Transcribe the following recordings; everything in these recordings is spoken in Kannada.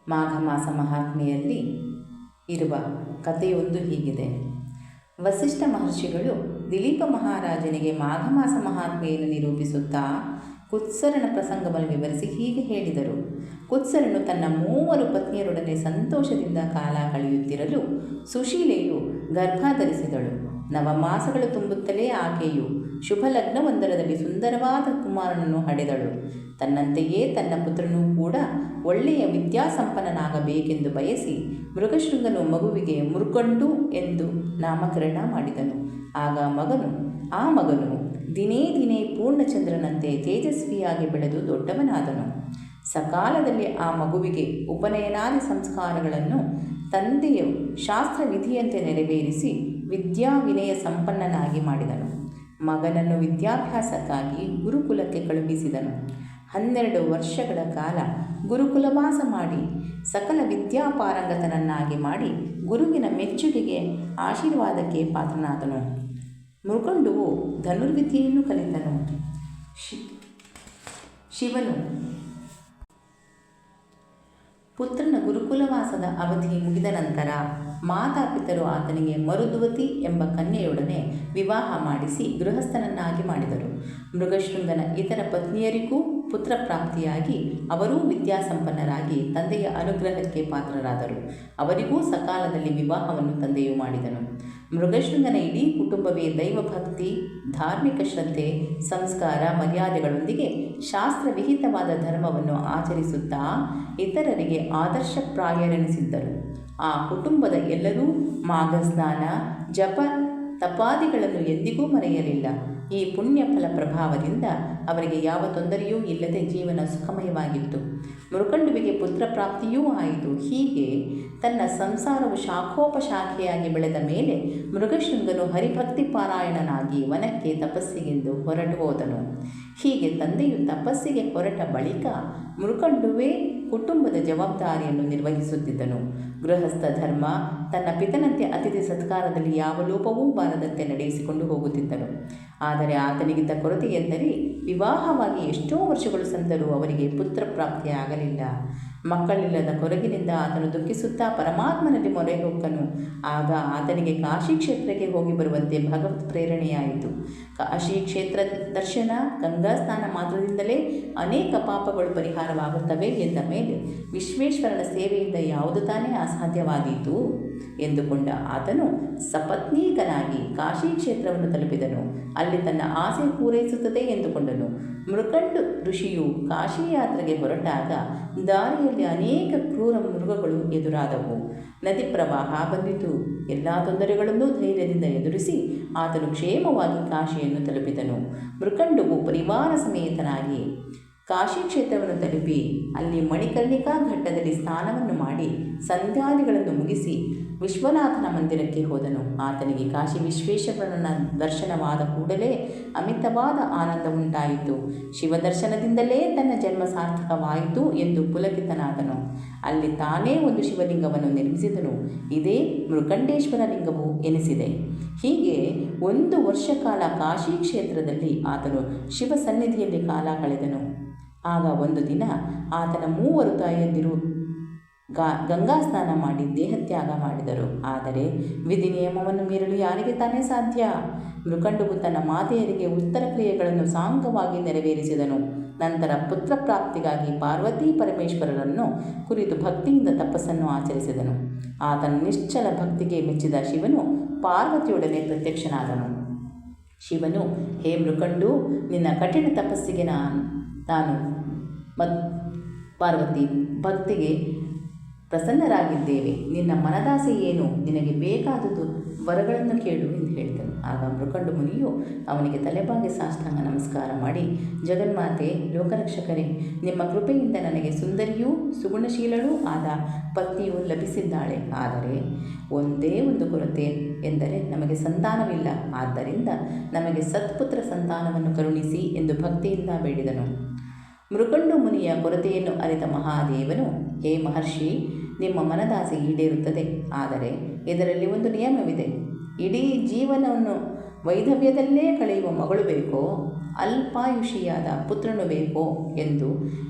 ಮಾಘ ಮಾಸ ಮಹಾತ್ಮೆಯಲ್ಲಿ ಇರುವ ಕಥೆಯೊಂದು ಹೀಗಿದೆ. ವಸಿಷ್ಠ ಮಹರ್ಷಿಗಳು ದಿಲೀಪ ಮಹಾರಾಜನಿಗೆ ಮಾಘ ಮಾಸ ಮಹಾತ್ಮೆಯನ್ನು ನಿರೂಪಿಸುತ್ತಾ ಕುತ್ಸರನ ಪ್ರಸಂಗವನ್ನು ವಿವರಿಸಿ ಹೀಗೆ ಹೇಳಿದರು. ಕುತ್ಸರನು ತನ್ನ 3 ಪತ್ನಿಯರೊಡನೆ ಸಂತೋಷದಿಂದ ಕಾಲ ಕಳೆಯುತ್ತಿರಲು ಸುಶೀಲೆಯು ಗರ್ಭ ಧರಿಸಿದಳು. ನವಮಾಸಗಳು ತುಂಬುತ್ತಲೇ ಆಕೆಯು ಶುಭ ಲಗ್ನವೊಂದರಲ್ಲಿ ಸುಂದರವಾದ ಕುಮಾರನನ್ನು ಹಡೆದಳು. ತನ್ನಂತೆಯೇ ತನ್ನ ಪುತ್ರನೂ ಕೂಡ ಒಳ್ಳೆಯ ವಿದ್ಯಾಸಂಪನ್ನನಾಗಬೇಕೆಂದು ಬಯಸಿ ಮೃಗಶೃಂಗನು ಮಗುವಿಗೆ ಮುರುಕಂಡು ಎಂದು ನಾಮಕರಣ ಮಾಡಿದನು. ಆಗ ಆ ಮಗನು ದಿನೇ ದಿನೇ ಪೂರ್ಣಚಂದ್ರನಂತೆ ತೇಜಸ್ವಿಯಾಗಿ ಬೆಳೆದು ದೊಡ್ಡವನಾದನು. ಸಕಾಲದಲ್ಲಿ ಆ ಮಗುವಿಗೆ ಉಪನಯನಾದಿ ಸಂಸ್ಕಾರಗಳನ್ನು ತಂದೆಯು ಶಾಸ್ತ್ರವಿಧಿಯಂತೆ ನೆರವೇರಿಸಿ ವಿದ್ಯಾವಿನಯ ಸಂಪನ್ನನಾಗಿ ಮಾಡಿದನು. ಮಗನನ್ನು ವಿದ್ಯಾಭ್ಯಾಸಕ್ಕಾಗಿ ಗುರುಕುಲಕ್ಕೆ ಕಳುಹಿಸಿದನು. 12 ವರ್ಷಗಳ ಕಾಲ ಗುರುಕುಲವಾಸ ಮಾಡಿ ಸಕಲ ವಿದ್ಯಾಪಾರಂಗತನನ್ನಾಗಿ ಮಾಡಿ ಗುರುವಿನ ಮೆಚ್ಚುಗೆಗೆ ಆಶೀರ್ವಾದಕ್ಕೆ ಪಾತ್ರನಾದನು. ಮೃಕಂಡುವು ಧನುರ್ವಿದ್ಯೆಯನ್ನು ಕಲಿತನು. ಶಿವನು ಪುತ್ರನ ಗುರುಕುಲವಾಸದ ಅವಧಿ ಮುಗಿದ ನಂತರ ಮಾತಾಪಿತರು ಆತನಿಗೆ ಮರುದ್ವತಿ ಎಂಬ ಕನ್ಯೆಯೊಡನೆ ವಿವಾಹ ಮಾಡಿಸಿ ಗೃಹಸ್ಥನನ್ನಾಗಿ ಮಾಡಿದರು. ಮೃಗಶೃಂಗನ ಇತರ ಪತ್ನಿಯರಿಗೂ ಪುತ್ರ ಪ್ರಾಪ್ತಿಯಾಗಿ ಅವರೂ ವಿದ್ಯಾಸಂಪನ್ನರಾಗಿ ತಂದೆಯ ಅನುಗ್ರಹಕ್ಕೆ ಪಾತ್ರರಾದರು. ಅವರಿಗೂ ಸಕಾಲದಲ್ಲಿ ವಿವಾಹವನ್ನು ತಂದೆಯು ಮಾಡಿದನು. ಮೃಗಶೃಂಗನ ಇಡೀ ಕುಟುಂಬವೇ ದೈವಭಕ್ತಿ, ಧಾರ್ಮಿಕ ಶ್ರದ್ಧೆ, ಸಂಸ್ಕಾರ, ಮರ್ಯಾದೆಗಳೊಂದಿಗೆ ಶಾಸ್ತ್ರವಿಹಿತವಾದ ಧರ್ಮವನ್ನು ಆಚರಿಸುತ್ತಾ ಇತರರಿಗೆ ಆದರ್ಶಪ್ರಾಯರೆನಿಸಿದ್ದರು. ಆ ಕುಟುಂಬದ ಎಲ್ಲರೂ ಮಾಘಸ್ನಾನ, ಜಪ, ತಪಾದಿಗಳನ್ನು ಎಂದಿಗೂ ಮರೆಯಲಿಲ್ಲ. ಈ ಪುಣ್ಯ ಫಲ ಪ್ರಭಾವದಿಂದ ಅವರಿಗೆ ಯಾವ ತೊಂದರೆಯೂ ಇಲ್ಲದೆ ಜೀವನ ಸುಖಮಯವಾಗಿತ್ತು. ಮೃಕಂಡುವಿಗೆ ಪುತ್ರ ಪ್ರಾಪ್ತಿಯೂ ಆಯಿತು. ಹೀಗೆ ತನ್ನ ಸಂಸಾರವು ಶಾಖೋಪಶಾಖೆಯಾಗಿ ಬೆಳೆದ ಮೇಲೆ ಮೃಗಶೃಂಗನು ಹರಿಭಕ್ತಿ ಪಾರಾಯಣನಾಗಿ ವನಕ್ಕೆ ತಪಸ್ಸಿಗೆಂದು ಹೊರಟು ಹೋದನು. ಹೀಗೆ ತಂದೆಯು ತಪಸ್ಸಿಗೆ ಹೊರಟ ಬಳಿಕ ಮೃಕಂಡುವೇ ಕುಟುಂಬದ ಜವಾಬ್ದಾರಿಯನ್ನು ನಿರ್ವಹಿಸುತ್ತಿದ್ದನು. ಗೃಹಸ್ಥ ಧರ್ಮ ತನ್ನ ಪಿತನಂತೆ ಅತಿಥಿ ಸತ್ಕಾರದಲ್ಲಿ ಯಾವ ಲೋಪವೂ ಬಾರದಂತೆ ನಡೆಸಿಕೊಂಡು ಹೋಗುತ್ತಿದ್ದನು. ಆದರೆ ಆತನಿಗಿದ್ದ ಕೊರತೆ ಎಂದರೆ ವಿವಾಹವಾಗಿ ಎಷ್ಟೋ ವರ್ಷಗಳು ಸಂದರೂ ಅವರಿಗೆ ಪುತ್ರ ಪ್ರಾಪ್ತಿಯಾಗಲಿಲ್ಲ. ಮಕ್ಕಳಿಲ್ಲದ ಕೊರಗಿನಿಂದ ಆತನು ದುಃಖಿಸುತ್ತಾ ಪರಮಾತ್ಮನಲ್ಲಿ ಮೊರೆ ಹೊಕ್ಕನು. ಆಗ ಆತನಿಗೆ ಕಾಶಿ ಕ್ಷೇತ್ರಕ್ಕೆ ಹೋಗಿ ಬರುವಂತೆ ಭಗವತ್ ಪ್ರೇರಣೆಯಾಯಿತು. ಕಾಶಿ ಕ್ಷೇತ್ರ ದರ್ಶನ, ಗಂಗಾ ಸ್ನಾನ ಮಾತ್ರದಿಂದಲೇ ಅನೇಕ ಪಾಪಗಳು ಪರಿಹಾರವಾಗುತ್ತವೆ ಎಂದ ಮೇಲೆ ವಿಶ್ವೇಶ್ವರನ ಸೇವೆಯಿಂದ ಯಾವುದು ತಾನೇ ಅಸಾಧ್ಯವಾದೀತು ಎಂದುಕೊಂಡ ಆತನು ಸಪತ್ನೀಕನಾಗಿ ಕಾಶಿ ಕ್ಷೇತ್ರವನ್ನು ತಲುಪಿದನು. ಅಲ್ಲಿ ತನ್ನ ಆಸೆ ಪೂರೈಸುತ್ತದೆ ಎಂದುಕೊಂಡನು. ಮೃಕಂಡು ಋಷಿಯು ಕಾಶಿ ಯಾತ್ರೆಗೆ ಹೊರಟಾಗ ದಾರಿಯಲ್ಲಿ ಅನೇಕ ಕ್ರೂರ ಮೃಗಗಳು ಎದುರಾದವು. ನದಿ ಪ್ರವಾಹ ಬಂದಿತು. ಎಲ್ಲ ತೊಂದರೆಗಳನ್ನೂ ಧೈರ್ಯದಿಂದ ಎದುರಿಸಿ ಆತನು ಕ್ಷೇಮವಾಗಿ ಕಾಶಿಯನ್ನು ತಲುಪಿದನು. ಮೃಕಂಡುವು ಪರಿವಾರ ಸಮೇತನಾಗಿ ಕಾಶಿ ಕ್ಷೇತ್ರವನ್ನು ತಲುಪಿ ಅಲ್ಲಿ ಮಣಿಕರ್ಣಿಕಾ ಘಟ್ಟದಲ್ಲಿ ಸ್ನಾನವನ್ನು ಮಾಡಿ ಸಂಧ್ಯಾದಿಗಳನ್ನು ಮುಗಿಸಿ ವಿಶ್ವನಾಥನ ಮಂದಿರಕ್ಕೆ ಹೋದನು. ಆತನಿಗೆ ಕಾಶಿ ವಿಶ್ವೇಶ್ವರನ ದರ್ಶನವಾದ ಕೂಡಲೇ ಅಮಿತವಾದ ಆನಂದ ಉಂಟಾಯಿತು. ಶಿವದರ್ಶನದಿಂದಲೇ ತನ್ನ ಜನ್ಮ ಸಾರ್ಥಕವಾಯಿತು ಎಂದು ಪುಲಕಿತನಾದನು. ಅಲ್ಲಿ ತಾನೇ ಒಂದು ಶಿವಲಿಂಗವನ್ನು ನಿರ್ಮಿಸಿದನು. ಇದೇ ಮೃಕಂಡೇಶ್ವರ ಲಿಂಗವು ಎನಿಸಿದೆ. ಹೀಗೆ 1 ವರ್ಷ ಕಾಲ ಕಾಶಿ ಕ್ಷೇತ್ರದಲ್ಲಿ ಆತನು ಶಿವ ಸನ್ನಿಧಿಯಲ್ಲಿ ಕಾಲ ಕಳೆದನು. ಆಗ ಒಂದು ದಿನ ಆತನ 3 ತಾಯಂದಿರು ಗಂಗಾ ಸ್ನಾನ ಮಾಡಿ ದೇಹತ್ಯಾಗ ಮಾಡಿದರು. ಆದರೆ ವಿಧಿ ನಿಯಮವನ್ನು ಮೀರಲು ಯಾರಿಗೆ ತಾನೇ ಸಾಧ್ಯ? ಮೃಕಂಡುವು ತನ್ನ ಮಾತೆಯರಿಗೆ ಉತ್ತರ ಕ್ರಿಯೆಗಳನ್ನು ಸಾಂಗವಾಗಿ ನೆರವೇರಿಸಿದನು. ನಂತರ ಪುತ್ರ ಪ್ರಾಪ್ತಿಗಾಗಿ ಪಾರ್ವತಿ ಪರಮೇಶ್ವರರನ್ನು ಕುರಿತು ಭಕ್ತಿಯಿಂದ ತಪಸ್ಸನ್ನು ಆಚರಿಸಿದನು. ಆತನ ನಿಶ್ಚಲ ಭಕ್ತಿಗೆ ಮೆಚ್ಚಿದ ಶಿವನು ಪಾರ್ವತಿಯೊಡನೆ ಪ್ರತ್ಯಕ್ಷನಾದನು. ಶಿವನು, ಹೇ ಮೃಕಂಡು, ನಿನ್ನ ಕಠಿಣ ತಪಸ್ಸಿಗೆ ನಾನು ಪಾರ್ವತಿ ಭಕ್ತಿಗೆ ಪ್ರಸನ್ನರಾಗಿದ್ದೇವೆ. ನಿನ್ನ ಮನದಾಸೆ ಏನು? ನಿನಗೆ ಬೇಕಾದುದು ವರಗಳನ್ನು ಕೇಳು ಎಂದು ಹೇಳಿದನು. ಆಗ ಮೃಕಂಡು ಮುನಿಯು ಅವನಿಗೆ ತಲೆಬಾಗಿ ಸಾಷ್ಟಾಂಗ ನಮಸ್ಕಾರ ಮಾಡಿ, ಜಗನ್ಮಾತೆ, ಲೋಕರಕ್ಷಕರೇ, ನಿಮ್ಮ ಕೃಪೆಯಿಂದ ನನಗೆ ಸುಂದರಿಯೂ ಸುಗುಣಶೀಲಳೂ ಆದ ಪತ್ನಿಯು ಲಭಿಸಿದ್ದಾಳೆ. ಆದರೆ ಒಂದೇ ಒಂದು ಕೊರತೆ ಎಂದರೆ ನಮಗೆ ಸಂತಾನವಿಲ್ಲ. ಆದ್ದರಿಂದ ನಮಗೆ ಸತ್ಪುತ್ರ ಸಂತಾನವನ್ನು ಕರುಣಿಸಿ ಎಂದು ಭಕ್ತಿಯಿಂದ ಬೇಡಿದನು. ಮೃಕಂಡು ಮುನಿಯ ಕೊರತೆಯನ್ನು ಅರಿತ ಮಹಾದೇವನು, ಹೇ ಮಹರ್ಷಿ, ನಿಮ್ಮ ಮನದಾಸೆ ಈಡೇರುತ್ತದೆ. ಆದರೆ ಇದರಲ್ಲಿ ಒಂದು ನಿಯಮವಿದೆ. ಇಡೀ ಜೀವನವನ್ನು ವೈಧವ್ಯದಲ್ಲೇ ಕಳೆಯುವ ಮಗಳು ಬೇಕೋ ಅಲ್ಪಾಯುಷಿಯಾದ ಪುತ್ರನು ಬೇಕೋ ಎಂದು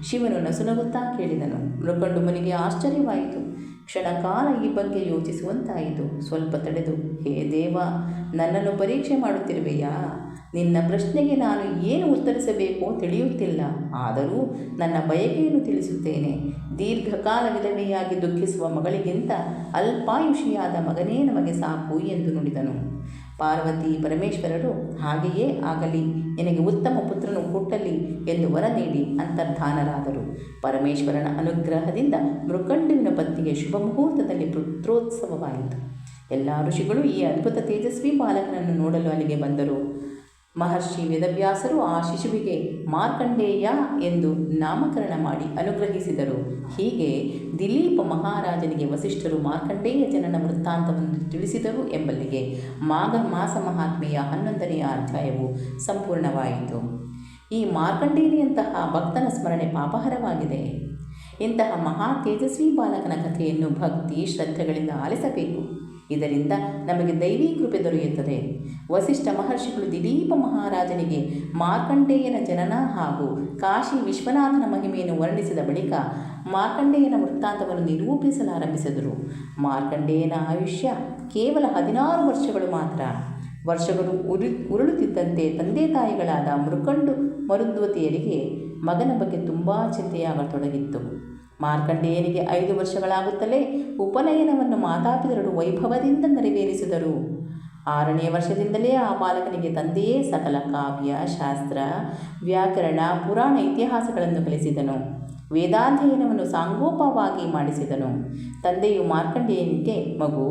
ಶಿವನು ನಸುನಗುತ್ತಾ ಕೇಳಿದನು. ಮೃಕಂಡು ಮುನಿಗೆ ಆಶ್ಚರ್ಯವಾಯಿತು. ಕ್ಷಣಕಾಲ ಈ ಬಗ್ಗೆ ಯೋಚಿಸುವಂತಾಯಿತು. ಸ್ವಲ್ಪ ತಡೆದು, ಹೇ ದೇವ, ನನ್ನನ್ನು ಪರೀಕ್ಷೆ ಮಾಡುತ್ತಿರುವೆಯಾ? ನಿನ್ನ ಪ್ರಶ್ನೆಗೆ ನಾನು ಏನು ಉತ್ತರಿಸಬೇಕೋ ತಿಳಿಯುತ್ತಿಲ್ಲ. ಆದರೂ ನನ್ನ ಬಯಕೆಯನ್ನು ತಿಳಿಸುತ್ತೇನೆ. ದೀರ್ಘಕಾಲ ವಿಧವೆಯಾಗಿ ದುಃಖಿಸುವ ಮಗಳಿಗಿಂತ ಅಲ್ಪಾಯುಷಿಯಾದ ಮಗನೇ ನಮಗೆ ಸಾಕು ಎಂದು ನುಡಿದನು. ಪಾರ್ವತಿ ಪರಮೇಶ್ವರರು ಹಾಗೆಯೇ ಆಗಲಿ, ನಿನಗೆ ಉತ್ತಮ ಪುತ್ರನು ಹುಟ್ಟಲಿ ಎಂದು ವರ ನೀಡಿ ಅಂತರ್ಧಾನರಾದರು. ಪರಮೇಶ್ವರನ ಅನುಗ್ರಹದಿಂದ ಮೃಕಂಡುವಿನ ಪತ್ನಿಗೆ ಶುಭ ಮುಹೂರ್ತದಲ್ಲಿ ಪುತ್ರೋತ್ಸವವಾಯಿತು. ಎಲ್ಲ ಋಷಿಗಳು ಈ ಅದ್ಭುತ ತೇಜಸ್ವಿ ಬಾಲಕನನ್ನು ನೋಡಲು ಅಲ್ಲಿಗೆ ಬಂದರು. ಮಹರ್ಷಿ ವೇದವ್ಯಾಸರು ಆ ಶಿಶುವಿಗೆ ಮಾರ್ಕಂಡೇಯ ಎಂದು ನಾಮಕರಣ ಮಾಡಿ ಅನುಗ್ರಹಿಸಿದರು. ಹೀಗೆ ದಿಲೀಪ ಮಹಾರಾಜನಿಗೆ ವಸಿಷ್ಠರು ಮಾರ್ಕಂಡೇಯ ಜನನ ವೃತ್ತಾಂತವನ್ನು ತಿಳಿಸಿದರು ಎಂಬಲ್ಲಿಗೆ ಮಾಘ ಮಾಸ ಮಹಾತ್ಮೆಯ 11ನೇ ಅಧ್ಯಾಯವು ಸಂಪೂರ್ಣವಾಯಿತು. ಈ ಮಾರ್ಕಂಡೇಯಂತಹ ಭಕ್ತನ ಸ್ಮರಣೆ ಪಾಪಹರವಾಗಿದೆ. ಇಂತಹ ಮಹಾ ತೇಜಸ್ವಿ ಬಾಲಕನ ಕಥೆಯನ್ನು ಭಕ್ತಿ ಶ್ರದ್ಧೆಗಳಿಂದ ಆಲಿಸಬೇಕು. ಇದರಿಂದ ನಮಗೆ ದೈವೀ ಕೃಪೆ ದೊರೆಯುತ್ತದೆ. ವಸಿಷ್ಠ ಮಹರ್ಷಿಗಳು ದಿಲೀಪ ಮಹಾರಾಜನಿಗೆ ಮಾರ್ಕಂಡೇಯನ ಜನನ ಹಾಗೂ ಕಾಶಿ ವಿಶ್ವನಾಥನ ಮಹಿಮೆಯನ್ನು ವರ್ಣಿಸಿದ ಬಳಿಕ ಮಾರ್ಕಂಡೇಯನ ವೃತ್ತಾಂತವನ್ನು ನಿರೂಪಿಸಲಾರಂಭಿಸಿದರು. ಮಾರ್ಕಂಡೇಯನ ಆಯುಷ್ಯ ಕೇವಲ 16 ವರ್ಷಗಳು ಮಾತ್ರ. ವರ್ಷಗಳು ಉರುಳುತ್ತಿದ್ದಂತೆ ತಂದೆ ತಾಯಿಗಳಾದ ಮೃಕಂಡು ಮರುದ್ವತಿಯರಿಗೆ ಮಗನ ಬಗ್ಗೆ ತುಂಬ ಚಿಂತೆಯಾಗತೊಡಗಿತ್ತು. ಮಾರ್ಕಂಡೇಯನಿಗೆ 5 ವರ್ಷಗಳಾಗುತ್ತಲೇ ಉಪನಯನವನ್ನು ಮಾತಾಪಿತರರು ವೈಭವದಿಂದ ನೆರವೇರಿಸಿದರು. 6ನೇ ವರ್ಷದಿಂದಲೇ ಆ ಬಾಲಕನಿಗೆ ತಂದೆಯೇ ಸಕಲ ಕಾವ್ಯ, ಶಾಸ್ತ್ರ, ವ್ಯಾಕರಣ, ಪುರಾಣ ಇತಿಹಾಸಗಳನ್ನು ಕಲಿಸಿದನು. ವೇದಾಧ್ಯಯನವನ್ನು ಸಾಂಗೋಪವಾಗಿ ಮಾಡಿಸಿದನು. ತಂದೆಯು ಮಾರ್ಕಂಡೇಯನಿಗೆ, ಮಗು,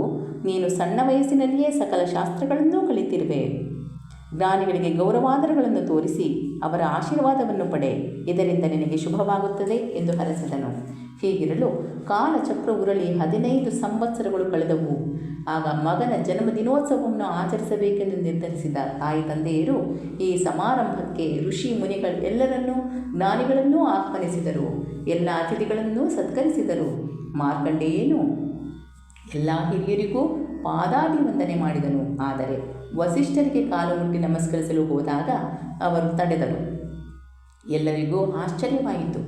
ನೀನು ಸಣ್ಣ ವಯಸ್ಸಿನಲ್ಲಿಯೇ ಸಕಲ ಶಾಸ್ತ್ರಗಳನ್ನೂ ಕಲಿತಿರುವೆ. ಜ್ಞಾನಿಗಳಿಗೆ ಗೌರವಾದರಗಳನ್ನು ತೋರಿಸಿ ಅವರ ಆಶೀರ್ವಾದವನ್ನು ಪಡೆ. ಇದರಿಂದ ನಿನಗೆ ಶುಭವಾಗುತ್ತದೆ ಎಂದು ಹರಸಿದನು. ಹೀಗಿರಲು ಕಾಲಚಕ್ರ ಉರುಳಿ 15 ಸಂವತ್ಸರಗಳು ಕಳೆದವು. ಆಗ ಮಗನ ಜನ್ಮದಿನೋತ್ಸವವನ್ನು ಆಚರಿಸಬೇಕೆಂದು ನಿರ್ಧರಿಸಿದ ತಾಯಿ ತಂದೆಯರು ಈ ಸಮಾರಂಭಕ್ಕೆ ಋಷಿ ಮುನಿಗಳೆಲ್ಲರನ್ನೂ ಜ್ಞಾನಿಗಳನ್ನೂ ಆಹ್ವಾನಿಸಿದರು. ಎಲ್ಲ ಅತಿಥಿಗಳನ್ನೂ ಸತ್ಕರಿಸಿದರು. ಮಾರ್ಕಂಡೇಯನು ಎಲ್ಲ ಹಿರಿಯರಿಗೂ ಪಾದಾಭಿವಂದನೆ ಮಾಡಿದನು. ಆದರೆ ವಸಿಷ್ಠರಿಗೆ ಕಾಲು ಮುಟ್ಟಿ ನಮಸ್ಕರಿಸಲು ಹೋದಾಗ ಅವರು ತಡೆದರು. ಎಲ್ಲರಿಗೂ ಆಶ್ಚರ್ಯವಾಯಿತು.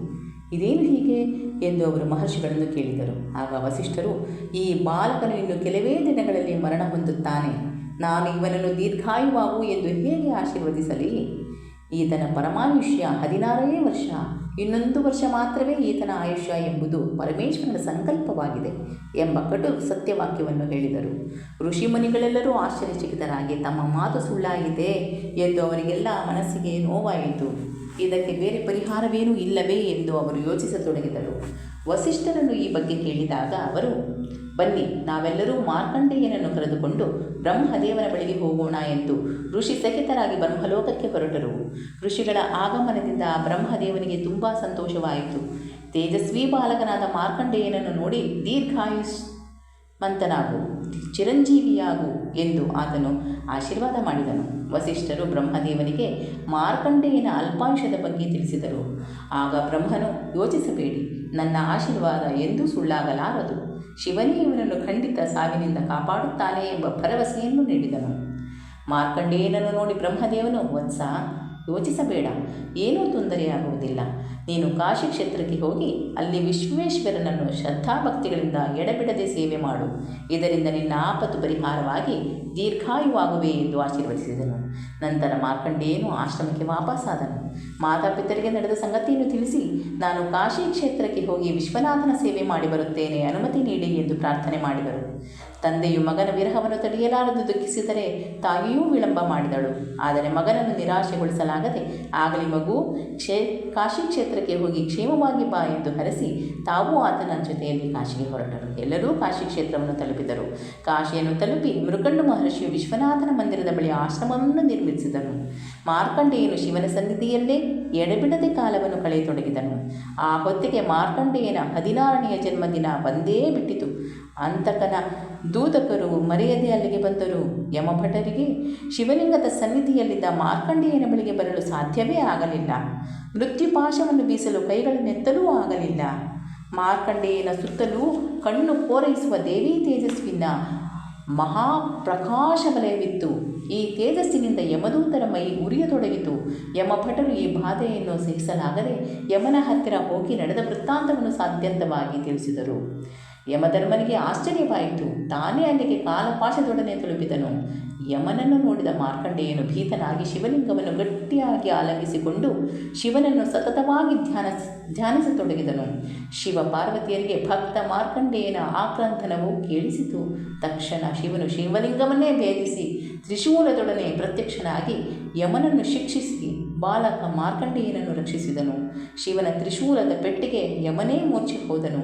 ಇದೇನು ಹೀಗೆ ಎಂದು ಅವರು ಮಹರ್ಷಿಗಳನ್ನು ಕೇಳಿದರು. ಆಗ ವಸಿಷ್ಠರು, ಈ ಬಾಲಕನು ಇನ್ನು ಕೆಲವೇ ದಿನಗಳಲ್ಲಿ ಮರಣ ಹೊಂದುತ್ತಾನೆ. ನಾನು ಇವನನ್ನು ದೀರ್ಘಾಯುವಾಗು ಎಂದು ಹೇಗೆ ಆಶೀರ್ವದಿಸಲಿ? ಈತನ ಪರಮಾಯುಷ್ಯ 16 ವರ್ಷ. ಇನ್ನೊಂದು ವರ್ಷ ಮಾತ್ರವೇ ಈತನ ಆಯುಷ್ಯ ಎಂಬುದು ಪರಮೇಶ್ವರನ ಸಂಕಲ್ಪವಾಗಿದೆ ಎಂಬ ಕಟು ಸತ್ಯವಾಕ್ಯವನ್ನು ಹೇಳಿದರು. ಋಷಿಮುನಿಗಳೆಲ್ಲರೂ ಆಶ್ಚರ್ಯಚಕಿತರಾಗಿ ತಮ್ಮ ಮಾತು ಸುಳ್ಳಾಗಿದೆ ಎಂದು ಅವರಿಗೆಲ್ಲ ಮನಸ್ಸಿಗೆ ನೋವಾಯಿತು. ಇದಕ್ಕೆ ಬೇರೆ ಪರಿಹಾರವೇನೂ ಇಲ್ಲವೇ ಎಂದು ಅವರು ಯೋಚಿಸತೊಡಗಿದರು. ವಸಿಷ್ಠರನ್ನು ಈ ಬಗ್ಗೆ ಕೇಳಿದಾಗ ಅವರು, ಬನ್ನಿ, ನಾವೆಲ್ಲರೂ ಮಾರ್ಕಂಡೇಯನನ್ನು ಕರೆದುಕೊಂಡು ಬ್ರಹ್ಮದೇವನ ಬಳಿಗೆ ಹೋಗೋಣ ಎಂದು ಋಷಿ ಸಹಿತರಾಗಿ ಬ್ರಹ್ಮಲೋಕಕ್ಕೆ ಹೊರಟರು. ಋಷಿಗಳ ಆಗಮನದಿಂದ ಬ್ರಹ್ಮದೇವನಿಗೆ ತುಂಬ ಸಂತೋಷವಾಯಿತು. ತೇಜಸ್ವಿ ಬಾಲಕನಾದ ಮಾರ್ಕಂಡೇಯನನ್ನು ನೋಡಿ ದೀರ್ಘಾಯುಷ್ಮಂತನಾಗು, ಚಿರಂಜೀವಿಯಾಗು ಎಂದು ಆತನು ಆಶೀರ್ವಾದ ಮಾಡಿದನು. ವಸಿಷ್ಠರು ಬ್ರಹ್ಮದೇವನಿಗೆ ಮಾರ್ಕಂಡೇಯನ ಅಲ್ಪಾಯುಷ್ಯದ ಬಗ್ಗೆ ತಿಳಿಸಿದರು. ಆಗ ಬ್ರಹ್ಮನು, ಯೋಚಿಸಬೇಡಿ, ನನ್ನ ಆಶೀರ್ವಾದ ಎಂದೂ ಸುಳ್ಳಾಗಲಾರದು. ಶಿವನೇ ಇವನನ್ನು ಖಂಡಿತ ಸಾವಿನಿಂದ ಕಾಪಾಡುತ್ತಾನೆ ಎಂಬ ಭರವಸೆಯನ್ನು ನೀಡಿದನು. ಮಾರ್ಕಂಡೇಯನನ್ನು ನೋಡಿ ಬ್ರಹ್ಮದೇವನು, ವತ್ಸ, ಯೋಚಿಸಬೇಡ, ಏನೂ ತೊಂದರೆಯಾಗುವುದಿಲ್ಲ. ನೀನು ಕಾಶಿ ಕ್ಷೇತ್ರಕ್ಕೆ ಹೋಗಿ ಅಲ್ಲಿ ವಿಶ್ವೇಶ್ವರನನ್ನು ಶ್ರದ್ಧಾಭಕ್ತಿಗಳಿಂದ ಎಡಬಿಡದೆ ಸೇವೆ ಮಾಡು. ಇದರಿಂದ ನಿನ್ನ ಆಪತ್ತು ಪರಿಹಾರವಾಗಿ ದೀರ್ಘಾಯುವಾಗುವೆ ಎಂದು ಆಶೀರ್ವದಿಸಿದನು. ನಂತರ ಮಾರ್ಕಂಡೇಯನು ಆಶ್ರಮಕ್ಕೆ ವಾಪಸ್ಸಾದನು. ಮಾತಾಪಿತರಿಗೆ ನಡೆದ ಸಂಗತಿಯನ್ನು ತಿಳಿಸಿ, ನಾನು ಕಾಶಿ ಕ್ಷೇತ್ರಕ್ಕೆ ಹೋಗಿ ವಿಶ್ವನಾಥನ ಸೇವೆ ಮಾಡಿ ಬರುತ್ತೇನೆ, ಅನುಮತಿ ನೀಡಿ ಎಂದು ಪ್ರಾರ್ಥನೆ ಮಾಡಿದರು. ತಂದೆಯು ಮಗನ ವಿರಹವನ್ನು ತಡೆಯಲಾರದು ದುಃಖಿಸಿದರೆ ತಾಯಿಯೂ ವಿಳಂಬ ಮಾಡಿದಳು. ಆದರೆ ಮಗನನ್ನು ನಿರಾಶೆಗೊಳಿಸಲಾಗದೆ, ಆಗಲಿ ಮಗು, ಕಾಶಿ ಕ್ಷೇತ್ರಕ್ಕೆ ಹೋಗಿ ಕ್ಷೇಮವಾಗಿ ಬಾ ಎಂದು ಹರಸಿ ತಾವೂ ಆತನ ಜೊತೆಯಲ್ಲಿ ಕಾಶಿಗೆ ಹೊರಟರು. ಎಲ್ಲರೂ ಕಾಶಿ ಕ್ಷೇತ್ರವನ್ನು ತಲುಪಿದರು. ಕಾಶಿಯನ್ನು ತಲುಪಿ ಮೃಕಂಡು ಮಹರ್ಷಿಯು ವಿಶ್ವನಾಥನ ಮಂದಿರದ ಬಳಿ ಆಶ್ರಮವನ್ನು ನಿರ್ಮಿಸಿದನು. ಮಾರ್ಕಂಡೇಯನು ಶಿವನ ಸನ್ನಿಧಿಯಲ್ಲೇ ಎಡೆಬಿಡದೆ ಕಾಲವನ್ನು ಕಳೆಯತೊಡಗಿದನು. ಆ ಹೊತ್ತಿಗೆ ಮಾರ್ಕಂಡೇಯನ 16ನೇ ಜನ್ಮದಿನ ಬಂದೇ ಬಿಟ್ಟಿತು. ಅಂತಕನ ದೂತಕರು ಮರೆಯದೆ ಅಲ್ಲಿಗೆ ಬಂದರು. ಯಮಭಟರಿಗೆ ಶಿವಲಿಂಗದ ಸನ್ನಿಧಿಯಲ್ಲಿದ್ದ ಮಾರ್ಕಂಡೇಯನ ಬಳಿಗೆ ಬರಲು ಸಾಧ್ಯವೇ ಆಗಲಿಲ್ಲ. ಮೃತ್ಯುಪಾಶವನ್ನು ಬೀಸಲು ಕೈಗಳನ್ನೆತ್ತಲೂ ಆಗಲಿಲ್ಲ. ಮಾರ್ಕಂಡೇಯನ ಸುತ್ತಲೂ ಕಣ್ಣು ಕೋರೈಸುವ ದೇವಿ ತೇಜಸ್ವಿನ ಮಹಾಪ್ರಕಾಶವಲಯವಿತ್ತು. ಈ ತೇಜಸ್ಸಿನಿಂದ ಯಮದೂತರ ಮೈ ಉರಿಯತೊಡಗಿತು. ಯಮಭಟರು ಈ ಬಾಧೆಯನ್ನು ಸಹಿಸಲಾಗದೆ ಯಮನ ಹತ್ತಿರ ಹೋಗಿ ನಡೆದ ವೃತ್ತಾಂತವನ್ನು ಸಾಧ್ಯಂತವಾಗಿ ತಿಳಿಸಿದರು. ಯಮಧರ್ಮನಿಗೆ ಆಶ್ಚರ್ಯವಾಯಿತು. ತಾನೇ ಅಲ್ಲಿಗೆ ಕಾಲಪಾಶದೊಡನೆ ತಲುಪಿದನು. ಯಮನನ್ನು ನೋಡಿದ ಮಾರ್ಕಂಡೇಯನು ಭೀತನಾಗಿ ಶಿವಲಿಂಗವನ್ನು ಗಟ್ಟಿಯಾಗಿ ಆಲಂಗಿಸಿಕೊಂಡು ಶಿವನನ್ನು ಸತತವಾಗಿ ಧ್ಯಾನಿಸತೊಡಗಿದನು. ಶಿವ ಪಾರ್ವತಿಯರಿಗೆ ಭಕ್ತ ಮಾರ್ಕಂಡೇಯನ ಆಕ್ರಂದನವು ಕೇಳಿಸಿತು. ತಕ್ಷಣ ಶಿವನು ಶಿವಲಿಂಗವನ್ನೇ ಭೇದಿಸಿ ತ್ರಿಶೂಲದೊಡನೆ ಪ್ರತ್ಯಕ್ಷನಾಗಿ ಯಮನನ್ನು ಶಿಕ್ಷಿಸಿ ಬಾಲಕ ಮಾರ್ಕಂಡೇಯನನ್ನು ರಕ್ಷಿಸಿದನು. ಶಿವನ ತ್ರಿಶೂಲದ ಪೆಟ್ಟಿಗೆ ಯಮನೇ ಮೂರ್ಛೆ ಹೋದನು.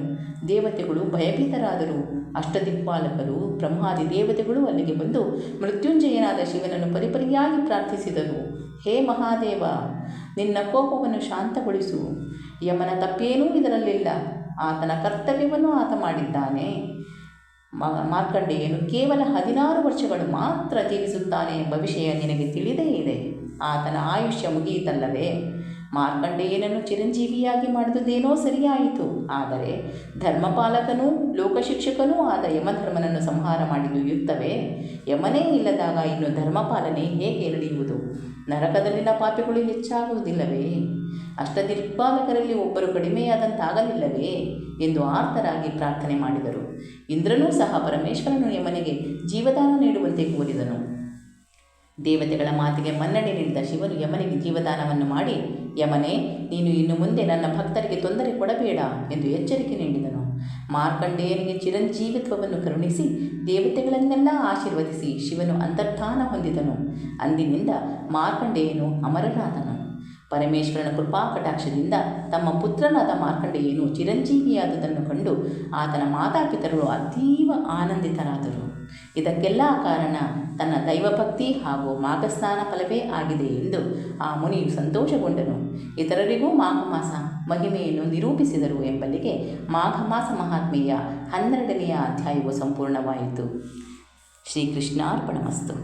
ದೇವತೆಗಳು ಭಯಭೀತರಾದರು. ಅಷ್ಟದಿಕ್ಪಾಲಕರು ಬ್ರಹ್ಮಾದಿ ದೇವತೆಗಳು ಅಲ್ಲಿಗೆ ಬಂದು ಮೃತ್ಯುಂಜಯನಾದ ಶಿವನನ್ನು ಪರಿಪರಿಯಾಗಿ ಪ್ರಾರ್ಥಿಸಿದರು. ಹೇ ಮಹಾದೇವ, ನಿನ್ನ ಕೋಪವನ್ನು ಶಾಂತಗೊಳಿಸು. ಯಮನ ತಪ್ಪೇನೂ ಇದರಲ್ಲಿಲ್ಲ. ಆತನ ಕರ್ತವ್ಯವನ್ನು ಆತ ಮಾಡಿದ್ದಾನೆ. ಮಾರ್ಕಂಡೇಯನು ಕೇವಲ 16 ವರ್ಷಗಳು ಮಾತ್ರ ಜೀವಿಸುತ್ತಾನೆ ಎಂಬ ವಿಷಯ ನಿನಗೆ ತಿಳಿದೇ ಇದೆ. ಆತನ ಆಯುಷ್ಯ ಮುಗಿಯಿತಲ್ಲವೇ? ಮಾರ್ಕಂಡೇಯನನ್ನು ಚಿರಂಜೀವಿಯಾಗಿ ಮಾಡಿದುದೇನೋ ಸರಿಯಾಯಿತು. ಆದರೆ ಧರ್ಮಪಾಲಕನೂ ಲೋಕಶಿಕ್ಷಕನೂ ಆದ ಯಮಧರ್ಮನನ್ನು ಸಂಹಾರ ಮಾಡಿದ್ದು ಯುಕ್ತವೇ? ಯಮನೇ ಇಲ್ಲದಾಗ ಇನ್ನು ಧರ್ಮಪಾಲನೆ ಹೇಗೆ ನಡೆಯುವುದು? ನರಕದಲ್ಲಿನ ಪಾಪಿಗಳು ಹೆಚ್ಚಾಗುವುದಿಲ್ಲವೇ? ಅಷ್ಟದಿಕ್ಪಾಲಕರಲ್ಲಿ ಒಬ್ಬರು ಕಡಿಮೆಯಾದಂತಾಗಲಿಲ್ಲವೇ ಎಂದು ಆರ್ತರಾಗಿ ಪ್ರಾರ್ಥನೆ ಮಾಡಿದರು. ಇಂದ್ರನೂ ಸಹ ಪರಮೇಶ್ವರನು ಯಮನಿಗೆ ಜೀವದಾನ ನೀಡುವಂತೆ ಕೋರಿದನು. ದೇವತೆಗಳ ಮಾತಿಗೆ ಮನ್ನಣೆ ನೀಡಿದ ಶಿವನು ಯಮನಿಗೆ ಜೀವದಾನವನ್ನು ಮಾಡಿ, ಯಮನೇ, ನೀನು ಇನ್ನು ಮುಂದೆ ನನ್ನ ಭಕ್ತರಿಗೆ ತೊಂದರೆ ಕೊಡಬೇಡ ಎಂದು ಎಚ್ಚರಿಕೆ ನೀಡಿದನು. ಮಾರ್ಕಂಡೇಯನಿಗೆ ಚಿರಂಜೀವಿತ್ವವನ್ನು ಕರುಣಿಸಿ ದೇವತೆಗಳನ್ನೆಲ್ಲ ಆಶೀರ್ವದಿಸಿ ಶಿವನು ಅಂತರ್ಧಾನ ಹೊಂದಿದನು. ಅಂದಿನಿಂದ ಮಾರ್ಕಂಡೇಯನು ಅಮರನಾದನು. ಪರಮೇಶ್ವರನ ಕೃಪಾ ಕಟಾಕ್ಷದಿಂದ ತಮ್ಮ ಪುತ್ರನಾದ ಮಾರ್ಕಂಡೇಯನು ಚಿರಂಜೀವಿಯಾದುದನ್ನು ಕಂಡು ಆತನ ಮಾತಾಪಿತರು ಅತೀವ ಆನಂದಿತರಾದರು. ಇದಕ್ಕೆಲ್ಲ ಕಾರಣ ತನ್ನ ದೈವಭಕ್ತಿ ಹಾಗೂ ಮಾಘಸ್ನಾನ ಫಲವೇ ಆಗಿದೆ ಎಂದು ಆ ಮುನಿಯು ಸಂತೋಷಗೊಂಡನು. ಇತರರಿಗೂ ಮಾಘಮಾಸ ಮಹಿಮೆಯನ್ನು ನಿರೂಪಿಸಿದರು ಎಂಬಲ್ಲಿಗೆ ಮಾಘಮಾಸ ಮಹಾತ್ಮೆಯ 12ನೆಯ ಅಧ್ಯಾಯವು ಸಂಪೂರ್ಣವಾಯಿತು. ಶ್ರೀಕೃಷ್ಣಾರ್ಪಣಮಸ್ತು.